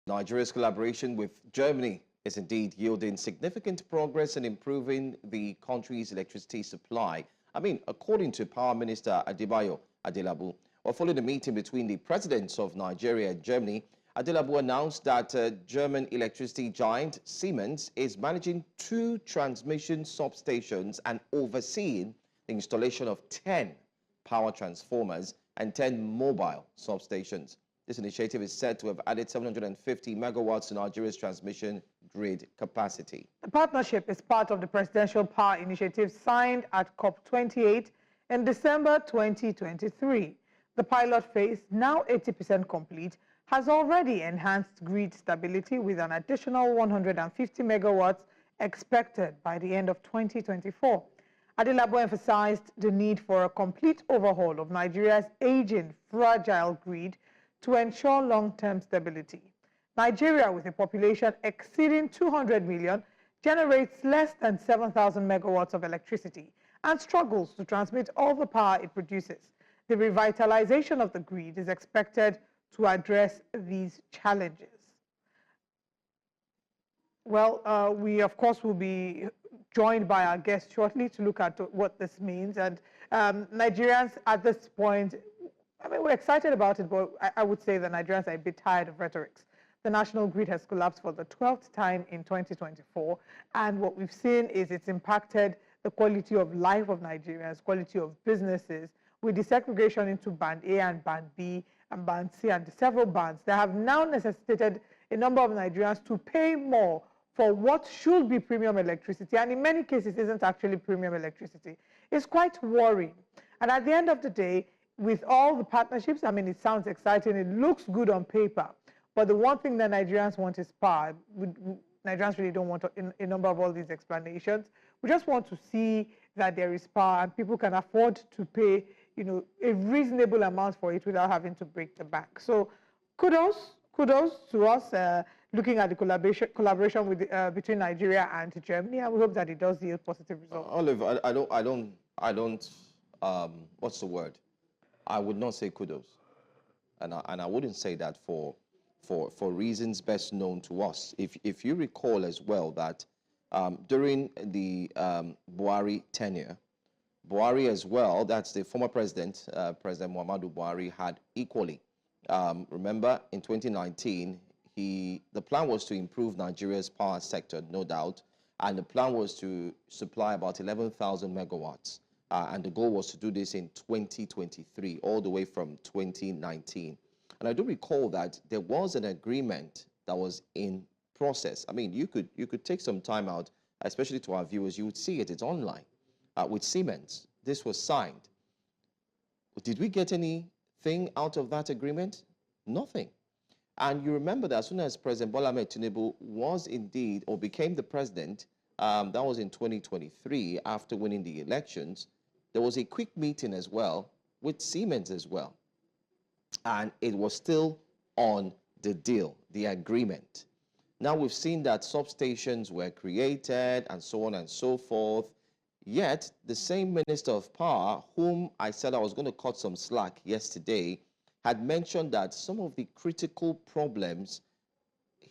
Nigeria's collaboration with Germany is indeed yielding significant progress in improving the country's electricity supply. According to Power Minister Adebayo Adelabu, following the meeting between the presidents of Nigeria and Germany, Adelabu announced that German electricity giant Siemens is managing 2 transmission substations and overseeing the installation of 10 power transformers and 10 mobile substations. This initiative is said to have added 750 megawatts to Nigeria's transmission grid capacity. The partnership is part of the Presidential Power Initiative signed at COP28 in December 2023. The pilot phase, now 80% complete, has already enhanced grid stability with an additional 150 megawatts expected by the end of 2024. Adelabu emphasized the need for a complete overhaul of Nigeria's aging, fragile grid to ensure long-term stability. Nigeria, with a population exceeding 200 million, generates less than 7,000 megawatts of electricity and struggles to transmit all the power it produces. The revitalization of the grid is expected to address these challenges. Well, we of course will be joined by our guest shortly to look at what this means. And Nigerians at this point, we're excited about it, but I would say that Nigerians are a bit tired of rhetorics. The national grid has collapsed for the 12th time in 2024, and what we've seen is it's impacted the quality of life of Nigerians, quality of businesses, with desegregation into Band A and Band B and Band C and the several bands that have now necessitated a number of Nigerians to pay more for what should be premium electricity, and in many cases isn't actually premium electricity. It's quite worrying. And at the end of the day, with all the partnerships, it sounds exciting, it looks good on paper, but the one thing that Nigerians want is power. Nigerians really don't want a number of all these explanations. We just want to see that there is power and people can afford to pay, a reasonable amount for it without having to break the bank. So kudos to us looking at the collaboration with between Nigeria and Germany, and we hope that it does yield positive results. Olive, I don't, what's the word? I would not say kudos, and I wouldn't say that for reasons best known to us. If you recall as well that during the Buhari tenure, Buhari as well, that's the former president, President Muhammadu Buhari, had equally. Remember, in 2019, the plan was to improve Nigeria's power sector, no doubt, and the plan was to supply about 11,000 megawatts. And the goal was to do this in 2023, all the way from 2019. And I do recall that there was an agreement that was in process. You could take some time out, especially to our viewers. You would see it. It's online. With Siemens, this was signed. Did we get anything out of that agreement? Nothing. And you remember that as soon as President Bola Ahmed Tinubu was indeed, or became the president, that was in 2023, after winning the elections, there was a quick meeting as well with Siemens as well. And it was still on the deal, the agreement. Now we've seen that substations were created and so on and so forth. Yet the same Minister of Power, whom I said I was going to cut some slack yesterday, had mentioned that some of the critical problems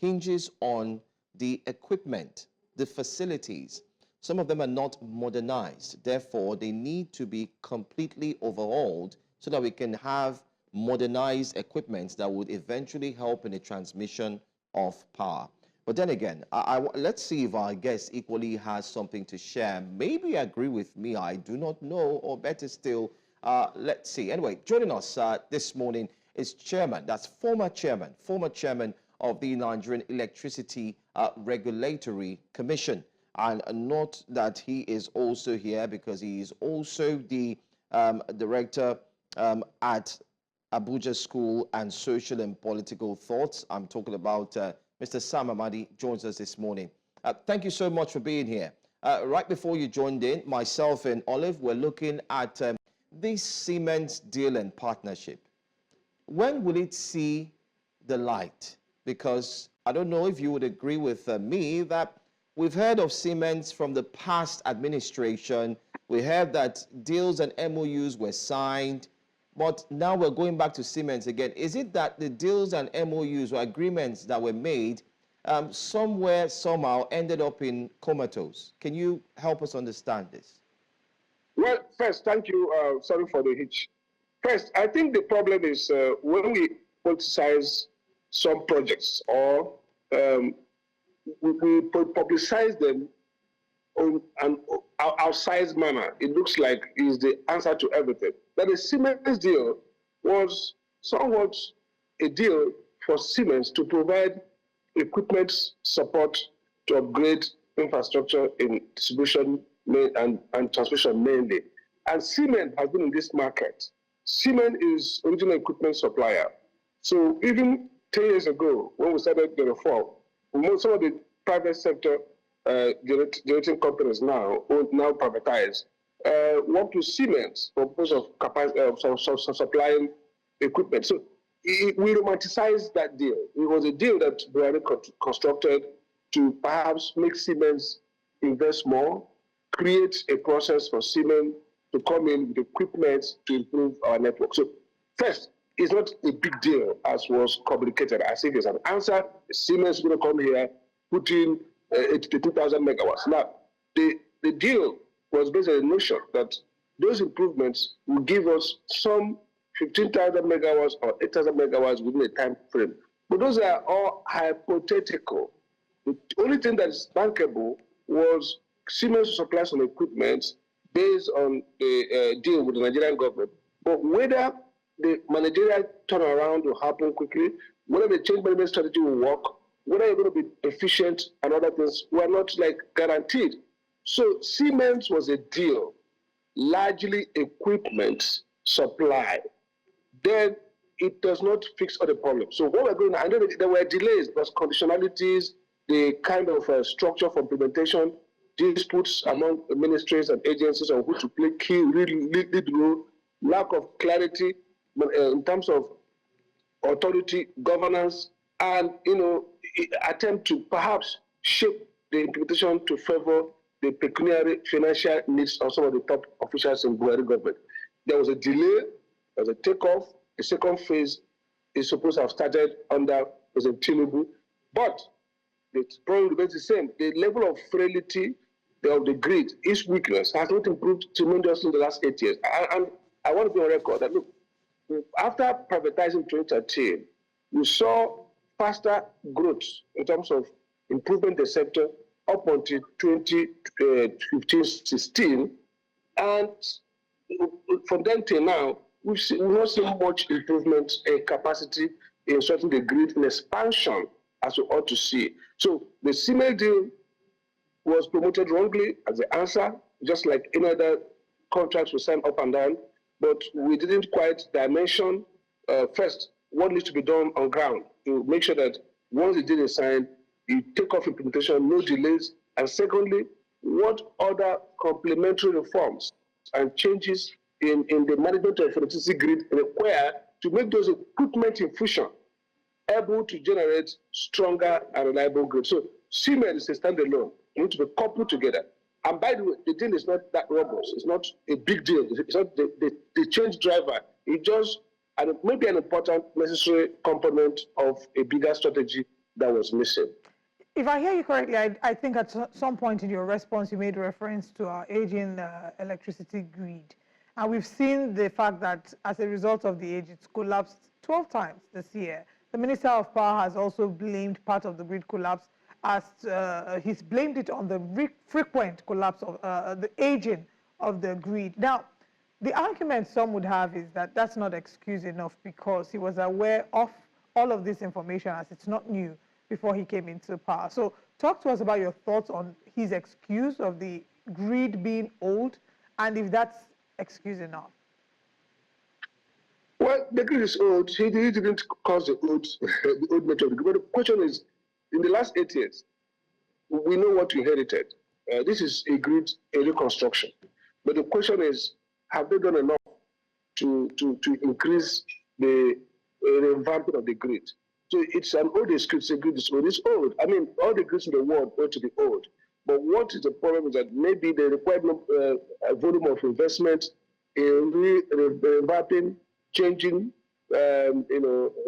hinges on the equipment, the facilities. Some of them are not modernized. Therefore, they need to be completely overhauled so that we can have modernized equipment that would eventually help in the transmission of power. But then again, let's see if our guest equally has something to share. Maybe agree with me, I do not know, or better still, let's see. Anyway, joining us this morning is former chairman of the Nigerian Electricity Regulatory Commission. And note that he is also here because he is also the director at Abuja School and Social and Political Thoughts. I'm talking about Mr. Sam Amadi joins us this morning. Thank you so much for being here. Right before you joined in, myself and Olive were looking at this Siemens deal and partnership. When will it see the light? Because I don't know if you would agree with me that we've heard of Siemens from the past administration. We heard that deals and MOUs were signed, But now we're going back to Siemens again. Is it that the deals and MOUs or agreements that were made somewhere, somehow ended up in comatose? Can you help us understand this? Well, first, thank you. Sorry for the hitch. First, I think the problem is when we politicize some projects or we publicize them in an outsized manner, it looks like is the answer to everything. But the Siemens deal was somewhat a deal for Siemens to provide equipment support to upgrade infrastructure in distribution and transmission mainly. And Siemens has been in this market. Siemens is original equipment supplier. So even 10 years ago, when we started the reform, some of the private sector generating companies now privatized, worked with Siemens for purpose of supplying equipment. So we romanticized that deal. It was a deal that Buhari constructed to perhaps make Siemens invest more, create a process for Siemens to come in with equipment to improve our network. So first, it's not a big deal as was communicated. As if it's an answer, Siemens is going to come here, put in 82,000 megawatts. Now, the deal was based on the notion that those improvements will give us some 15,000 megawatts or 8,000 megawatts within a time frame. But those are all hypothetical. The only thing that is bankable was Siemens to supply some equipment based on the deal with the Nigerian government. But whether the managerial turnaround will happen quickly, whether the change management strategy will work, whether you're going to be efficient and other things were not guaranteed. So Siemens was a deal, largely equipment supply. Then it does not fix all the problems. So what we're going to, I know that there were delays because conditionalities, the kind of structure for implementation, disputes among ministries and agencies on who to play key, lead role, lack of clarity in terms of authority, governance, and attempt to perhaps shape the implementation to favor the pecuniary financial needs of some of the top officials in Buhari government. There was a delay, there was a takeoff, the second phase is supposed to have started under President Tinubu, but the problem remains the same. The level of frailty of the grid, its weakness, has not improved tremendously in the last 8 years. And I want to be on record that, look, after privatizing 2013, we saw faster growth in terms of improvement in the sector up until 2015-16. And from then till now, we've not seen much improvement in capacity in certain the grid in expansion as we ought to see. So the Siemens deal was promoted wrongly as the answer, just like any other contracts we signed up and down, but we didn't quite dimension first what needs to be done on ground to make sure that once the deal is signed, you take off implementation, no delays, and secondly, what other complementary reforms and changes in the management of electricity grid require to make those equipment infusion able to generate stronger and reliable grid. So Siemens is a standalone. It needs to be coupled together. And by the way, the deal is not that robust. It's not a big deal. It's not the change driver. It's just maybe an important, necessary component of a bigger strategy that was missing. If I hear you correctly, I think at some point in your response, you made reference to our aging electricity grid. And we've seen the fact that as a result of the age, it's collapsed 12 times this year. The Minister of Power has also blamed part of the grid collapse as he's blamed it on the frequent collapse of the aging of the grid. Now, the argument some would have is that that's not excuse enough because he was aware of all of this information as it's not new before he came into power. So talk to us about your thoughts on his excuse of the grid being old and if that's excuse enough. Well, the grid is old. He didn't cause the old method. But the question is, in the last 8 years, we know what we inherited. This is a grid, a reconstruction. But the question is, have they done enough to increase the revamping of the grid? So it's an old excuse. The grid is old. It's old. I mean, all the grids in the world ought to be old. But what is the problem is that maybe the required volume of investment in revamping changing,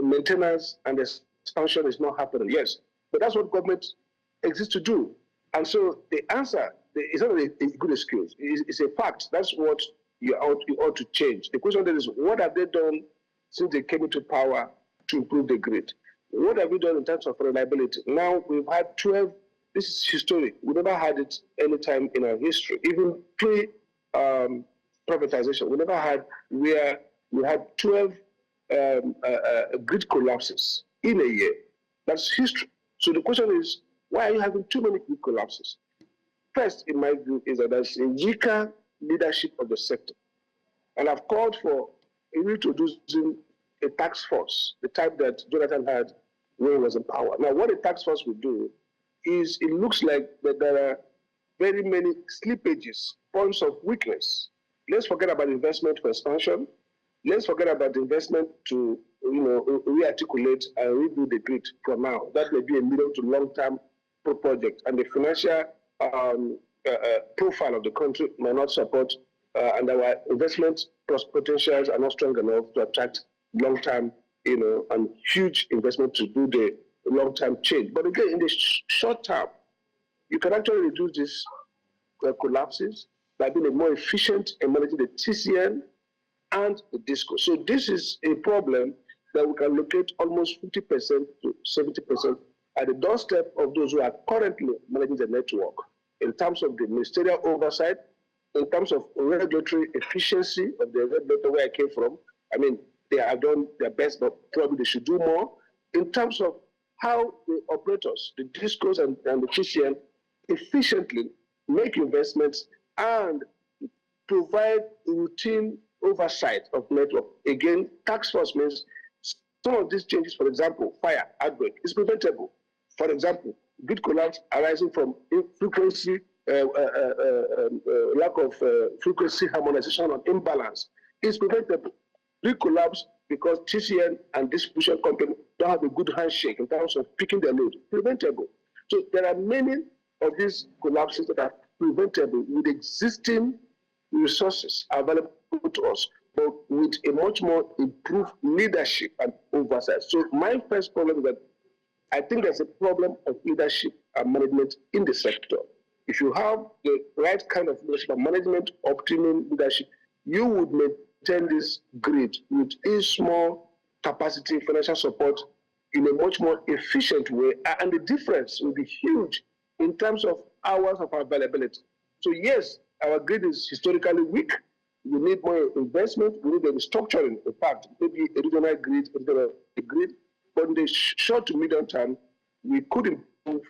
maintenance and expansion is not happening. Yes, but that's what government exists to do. And so the answer is not a good excuse. It's a fact. That's what you ought to change. The question then is, what have they done since they came into power to improve the grid? What have we done in terms of reliability? Now we've had 12. This is historic. We never had it any time in our history, even pre-privatization. We never had where we had 12 grid collapses in a year. That's history. So the question is, why are you having too many grid collapses? First, in my view, is that there's a weaker leadership of the sector. And I've called for introducing a task force, the type that Jonathan had when he was in power. Now, what a task force will do is, it looks like that there are very many slippages, points of weakness. Let's forget about investment for expansion. Let's forget about the investment to re-articulate and redo the grid for now. That may be a medium to long-term project, and the financial profile of the country may not support, and our investment potentials are not strong enough to attract long-term, and huge investment to do the long-term change. But again, in the short term, you can actually reduce these collapses by being more efficient in managing the TCN and the DISCO. So this is a problem that we can locate almost 50% to 70% at the doorstep of those who are currently managing the network, in terms of the ministerial oversight, in terms of regulatory efficiency of the regulator where I came from. I mean, they have done their best, but probably they should do more. In terms of how the operators, the DISCOs and the TCN, efficiently make investments and provide routine oversight of network. Again, task force means some of these changes, for example, fire outbreak, is preventable. For example, grid collapse arising from frequency, lack of frequency harmonization or imbalance is preventable. Grid collapse because TCN and distribution company don't have a good handshake in terms of picking their load, preventable. So there are many of these collapses that are preventable with existing resources available to us, but with a much more improved leadership and oversight. So my first problem is that I think there's a problem of leadership and management in the sector. If you have the right kind of leadership and management, optimum leadership, you would maintain this grid with a small capacity financial support in a much more efficient way, and the difference will be huge in terms of hours of availability. So yes, our grid is historically weak. We need more investment. We need a restructuring. In fact, maybe a regional grid, but in the short to medium term, we could improve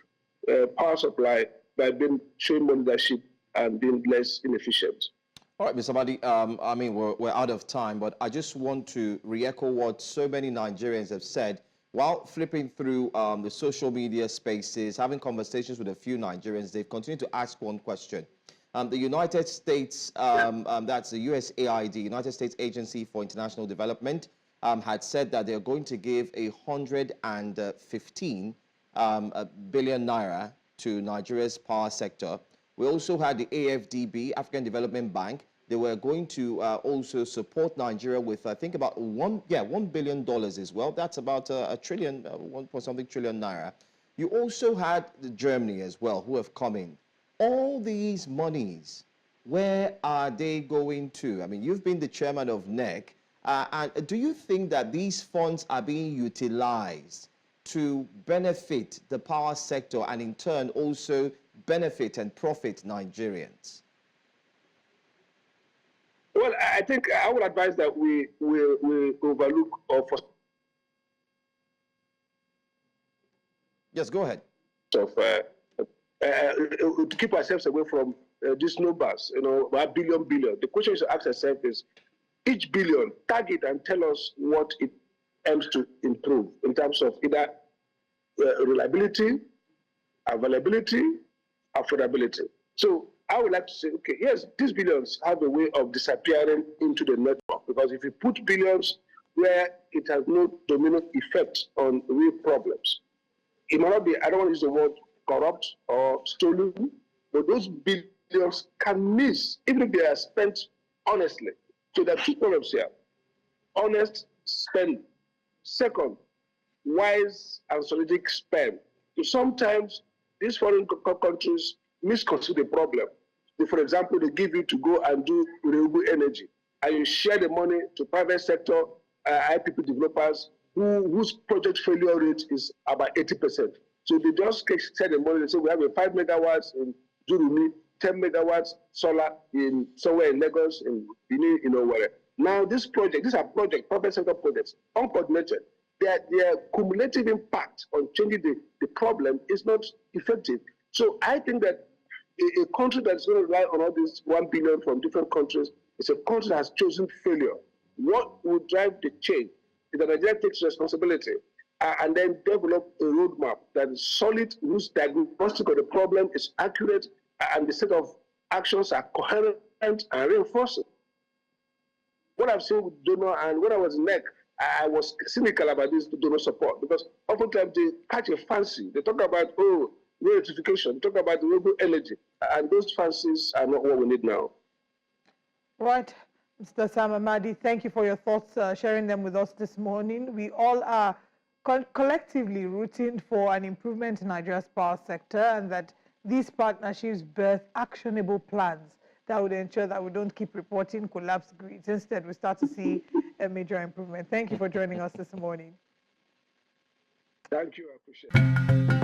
power supply by showing more leadership and being less inefficient. All right, Mr. Amadi, I mean, we're out of time, but I just want to re-echo what so many Nigerians have said while flipping through the social media spaces, having conversations with a few Nigerians. They've continued to ask one question. The United States, that's the USAID, United States Agency for International Development, had said that they're going to give 115 billion naira to Nigeria's power sector. We also had the AFDB, African Development Bank. They were going to also support Nigeria with, I think, about $1 billion as well. That's about a trillion, 1.something trillion naira. You also had Germany as well, who have come in. All these monies, where are they going to? I mean, you've been the chairman of NEC. And do you think that these funds are being utilized to benefit the power sector and in turn also benefit and profit Nigerians? Well, I think I would advise that we overlook Yes, go ahead. To keep ourselves away from these numbers, $1 billion. The question is to ask ourselves is, each billion, target and tell us what it aims to improve in terms of either reliability, availability, affordability. So I would like to say, okay, yes, these billions have a way of disappearing into the network, because if you put billions where it has no domino effect on real problems, it might not be, I don't want to use the word corrupt or stolen, but those billions can miss, even if they are spent honestly. So there are two problems here. honest spend. Second, wise and strategic spend. So sometimes these foreign countries misconsider the problem. For example, they give you to go and do renewable energy, and you share the money to private sector IPP developers whose project failure rate is about 80%. So they just share the money. They say we have a 5 megawatts in Jurumi, 10 megawatts solar in somewhere in Lagos, in Benin, where. Now these are private sector projects, uncoordinated. Their cumulative impact on changing the problem is not effective. So I think that a country that's going to rely on all this 1 billion from different countries is a country that has chosen failure. What will drive the change is that Nigeria takes responsibility and then develop a roadmap that is solid, whose diagnostic of the problem is accurate, and the set of actions are coherent and reinforcing. What I've seen with donor, and when I was in NEC, I was cynical about this donor support, because oftentimes they catch a fancy. They talk about, electrification, they talk about renewable energy, and those fancies are not what we need now. Right. Mr. Sam Amadi, thank you for your thoughts, sharing them with us this morning. We all are collectively rooting for an improvement in Nigeria's power sector, and that these partnerships birth actionable plans that would ensure that we don't keep reporting collapsed grids. Instead, we start to see a major improvement. Thank you for joining us this morning. Thank you. I appreciate it.